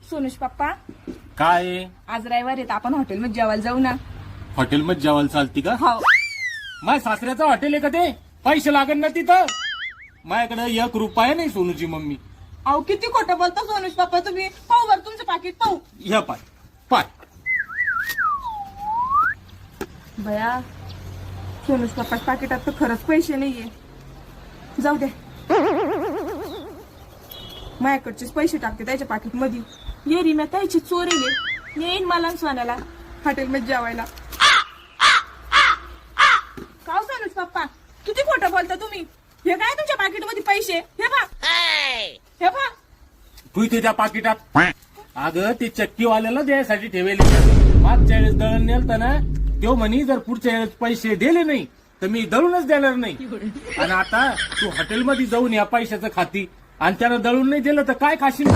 सोनुष पप्पा, काय आज रविवार येत, आपण हॉटेलमध्ये जेवायला जाऊ ना. हॉटेलमध्ये जेवायला चालती का? हो. माझ्या सासऱ्याचं हॉटेल आहे का ते? पैसे लागेल ना तिथं. माझ्याकडे 1 रुपया नाही सोनूची मम्मी. अहो किती खोटं बोलता सोनुष पप्पा तुम्ही. पाहू बरं तुमचं पाकिट पाहू. ह्या पाय पाय. बया, सोनुष पप्पा पाकिटात तर खरंच पैसे नाहीये. जाऊ दे, माझ्याकडचेच पैसे टाकते त्याच्या पाकिट मध्ये. ये री, मी त्याची चोरीले येईन मला सोन्याला हॉटेलमध्ये जेवायला. का सोनुष पप्पा किती खोटं बोलता तुम्ही. हे काय तुमच्या पाकिट मध्ये पैसे? हे बा, हे बा. तू इथे त्या पाकिटात. अगं ते चक्कीवाल्याला द्यायसाठी ठेवले. मागच्या वेळेस दळण नेलतं ना, तो म्हणी जर पुढच्या वेळेस पैसे दिले नाही तर मी दळूनच देणार नाही. आणि आता तू हॉटेलमध्ये जाऊन या पैशाचं खाती आणि त्याला दळून नाही दिलं तर काय खाशील?